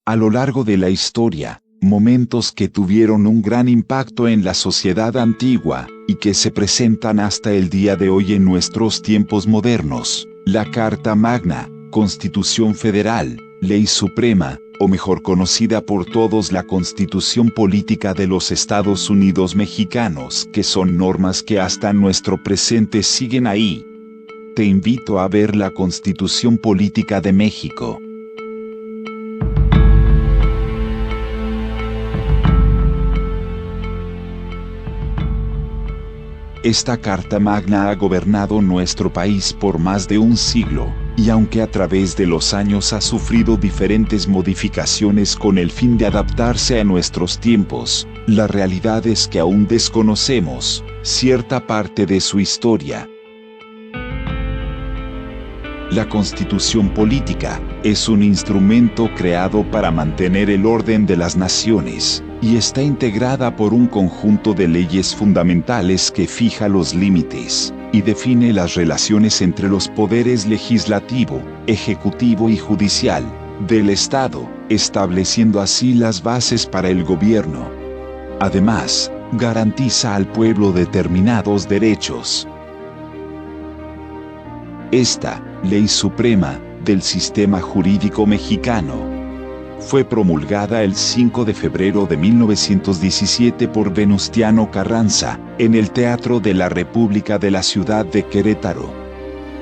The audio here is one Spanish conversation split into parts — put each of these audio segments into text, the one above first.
A lo largo de la historia, momentos que tuvieron un gran impacto en la sociedad antigua, y que se presentan hasta el día de hoy en nuestros tiempos modernos. La Carta Magna, Constitución Federal, Ley Suprema, o mejor conocida por todos la Constitución Política de los Estados Unidos Mexicanos, que son normas que hasta nuestro presente siguen ahí. Te invito a ver la Constitución Política de México. Esta Carta Magna ha gobernado nuestro país por más de un siglo, y aunque a través de los años ha sufrido diferentes modificaciones con el fin de adaptarse a nuestros tiempos, la realidad es que aún desconocemos cierta parte de su historia. La Constitución Política es un instrumento creado para mantener el orden de las naciones, y está integrada por un conjunto de leyes fundamentales que fija los límites y define las relaciones entre los poderes legislativo, ejecutivo y judicial del Estado, estableciendo así las bases para el gobierno. Además, garantiza al pueblo determinados derechos. Esta Ley Suprema del Sistema Jurídico Mexicano fue promulgada el 5 de febrero de 1917 por Venustiano Carranza, en el Teatro de la República de la ciudad de Querétaro.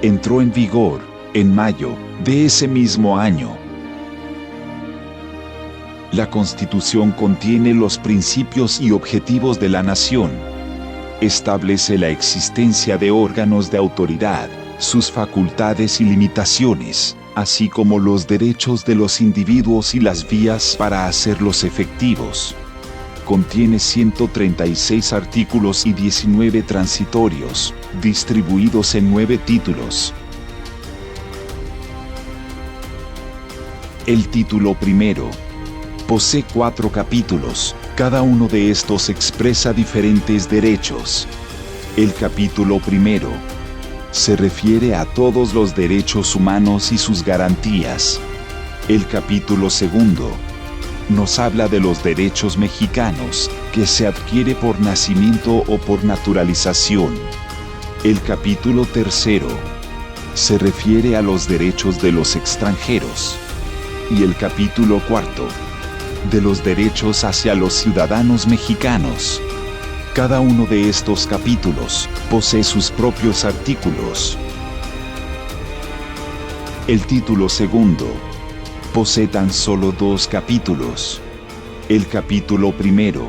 Entró en vigor en mayo de ese mismo año. La Constitución contiene los principios y objetivos de la nación. Establece la existencia de órganos de autoridad, sus facultades y limitaciones, así como los derechos de los individuos y las vías para hacerlos efectivos. Contiene 136 artículos y 19 transitorios, distribuidos en 9 títulos. El título primero posee 4 capítulos, cada uno de estos expresa diferentes derechos. El capítulo primero se refiere a todos los derechos humanos y sus garantías. El capítulo segundo nos habla de los derechos mexicanos, que se adquiere por nacimiento o por naturalización. El capítulo tercero se refiere a los derechos de los extranjeros. Y el capítulo cuarto, de los derechos hacia los ciudadanos mexicanos. Cada uno de estos capítulos posee sus propios artículos. El título segundo posee tan solo 2 capítulos. El capítulo primero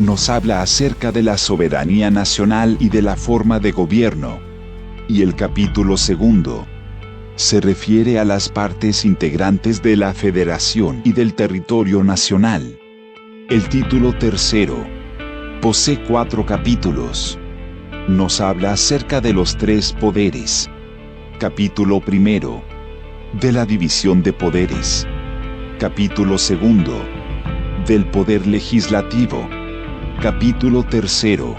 nos habla acerca de la soberanía nacional y de la forma de gobierno. Y el capítulo segundo se refiere a las partes integrantes de la Federación y del territorio nacional. El título tercero posee 4 capítulos. Nos habla acerca de los 3 poderes. Capítulo primero, de la división de poderes. Capítulo segundo, del poder legislativo. Capítulo tercero,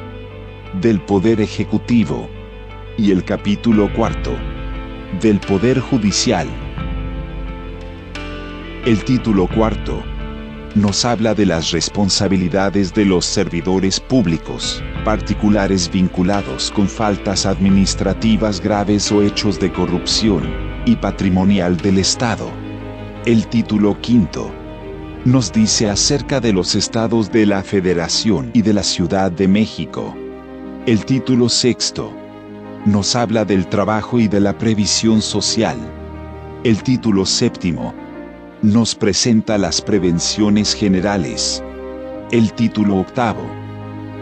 del poder ejecutivo. Y el capítulo cuarto, del poder judicial. El título cuarto nos habla de las responsabilidades de los servidores públicos, particulares vinculados con faltas administrativas graves o hechos de corrupción y patrimonial del Estado. El título quinto nos dice acerca de los estados de la Federación y de la Ciudad de México. El título sexto nos habla del trabajo y de la previsión social. El título séptimo nos presenta las prevenciones generales. El título octavo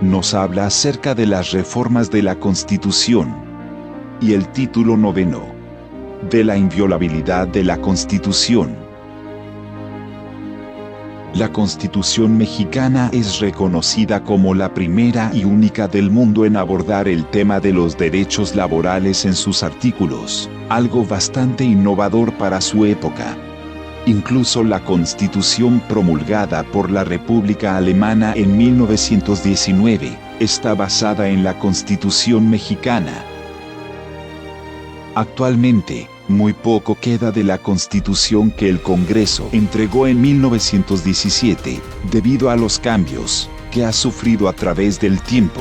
nos habla acerca de las reformas de la Constitución. Y el título noveno, de la inviolabilidad de la Constitución. La Constitución mexicana es reconocida como la primera y única del mundo en abordar el tema de los derechos laborales en sus artículos, algo bastante innovador para su época. Incluso la Constitución promulgada por la República Alemana en 1919 está basada en la Constitución mexicana. Actualmente, Muy poco queda de la Constitución que el Congreso entregó en 1917, debido a los cambios que ha sufrido a través del tiempo.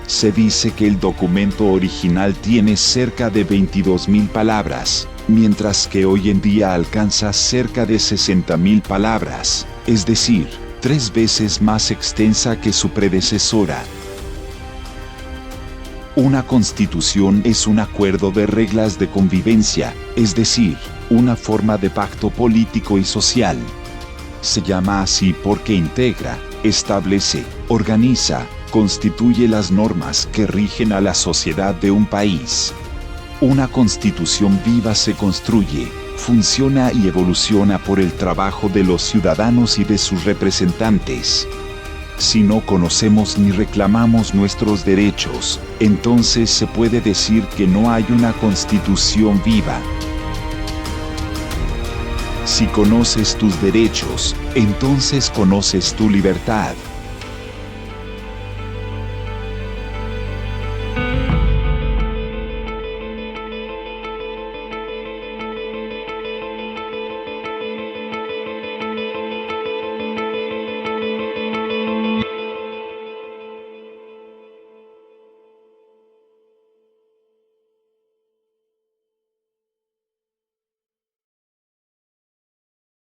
Se dice que el documento original tiene cerca de 22.000 palabras, mientras que hoy en día alcanza cerca de 60.000 palabras, es decir, 3 veces más extensa que su predecesora. Una constitución es un acuerdo de reglas de convivencia, es decir, una forma de pacto político y social. Se llama así porque integra, establece, organiza, constituye las normas que rigen a la sociedad de un país. Una constitución viva se construye, funciona y evoluciona por el trabajo de los ciudadanos y de sus representantes. Si no conocemos ni reclamamos nuestros derechos, entonces se puede decir que no hay una constitución viva. Si conoces tus derechos, entonces conoces tu libertad.